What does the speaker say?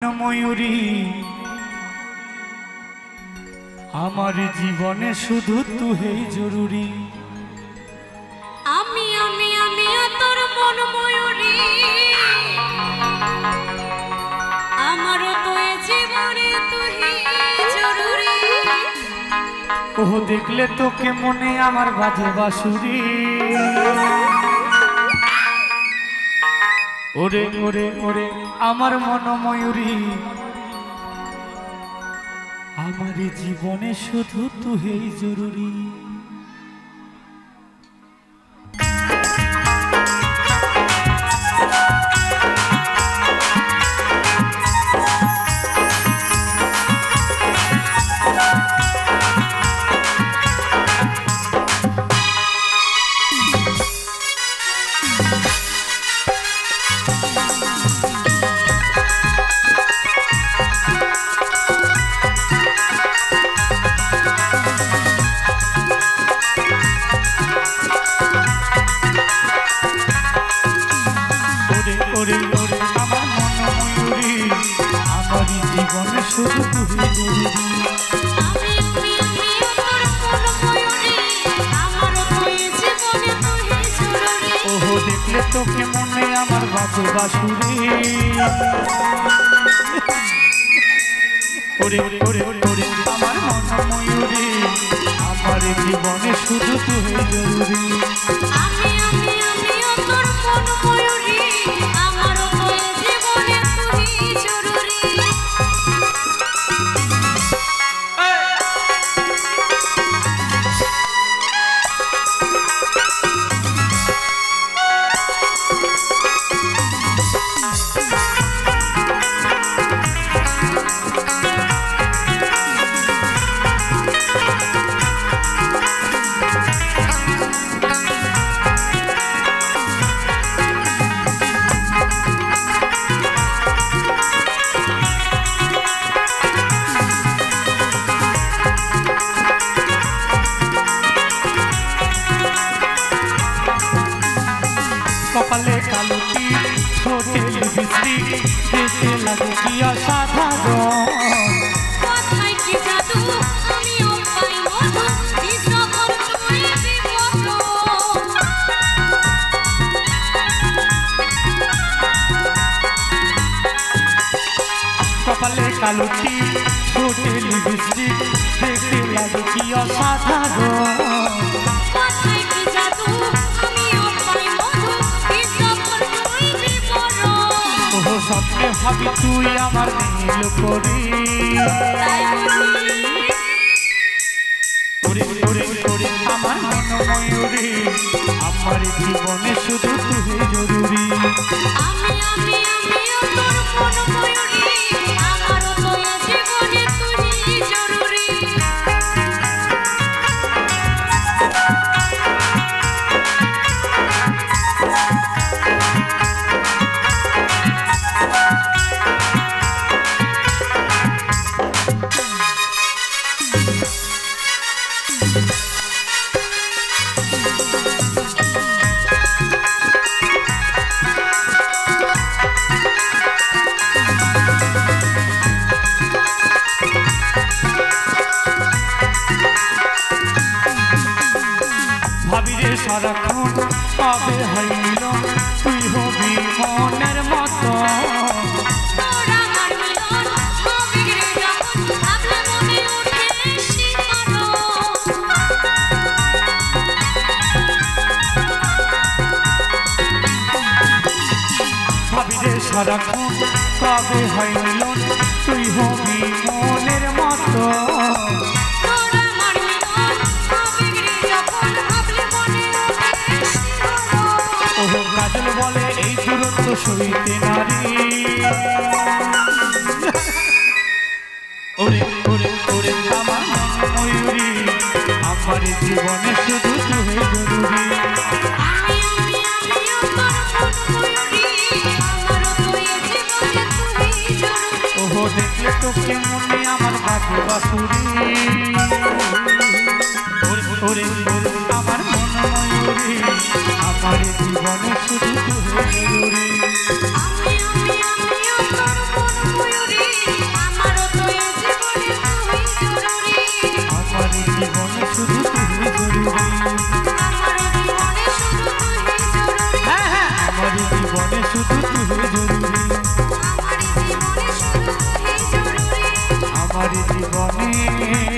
ময়ূরী আমার জীবনে শুধু তুই জরুরি। আমি আমি আমি তোর মন ময়ূরী, আমার তো এ জীবনে তুই জরুরি। ও দেখলে তোকে মনে আমার বাজে বাঁশুরি। ওরে ওরে ওরে আমার মন ময়ূরী আমার জীবনে শুধু তুই জরুরি। শুধু তুই জরুরি। আমি আমি আমি তোর মন ময়ূরী, আমার তো এ জীবনে তুই জরুরি। ওহো দেখলে তোকে মনে আমার বাজে বাঁশুরি। ওরে ওরে ওরে আমার মন ময়ূরী আমার জীবনে শুধু তুই জরুরি। আমি আমি আমি তোর মন ময়ূরী, আমার তো এ জীবনে তুই জরুরি। কপালে কালো টিপ ঠোঁটে লিপস্টিক দেখতে লাগে কি অসাধারণ। কথায় কি জাদু আমিও পাই মধু, বিশ্বকর তুই বিপদ। কপালে কালো টিপ ঠোঁটে লিপস্টিক দেখতে লাগে কি অসাধারণ। কথায় কি জাদু আমিও পাই মধু, বিশ্বকর তুই বিপদ। ওহো স্বপ্নে ভাবি তুই আমার নীল করি। তাই বুঝি ওরে ওরে ওরে আমার মন ময়ূরী আমার জীবনে শুধু তুই জরুরি। আমি আমি আমি তোর মন ময়ূরী, আমার তো এ জীবনে তুই জরুরি। ভাবিরে সারাক্ষণ কবে হইল তুই হবি মনের মতো। তোর আমার মিলন হবে রে যখন, ভাবলে মনে ওঠে শিহরণ। ভাবিরে সারাক্ষণ কবে হইল তুই হবি মনের মতো। তোর আমার মিলন হবে রে যখন, ভাবলে মনে ওঠে শিহরণ। ওহো কাজল বলে এই দূরত্ব সইতে নারী। ওরে ওরে ওরে আমার মন ময়ূরী আমার জীবনে শুধু তুই জরুরি। আমি আমি আমি তোর মন ময়ূরী, আমার তো এ জীবনে তুই জরুরি। ওহো দেখলে তোকে মনে আমার বাজে বাঁশুরি। ওরে ওরে ওরে আমার মন ময়ূরী আমার জীবনে শুধু তুই জরুরি। আমি আমি আমি তোর মন ময়ূরী, জীবনে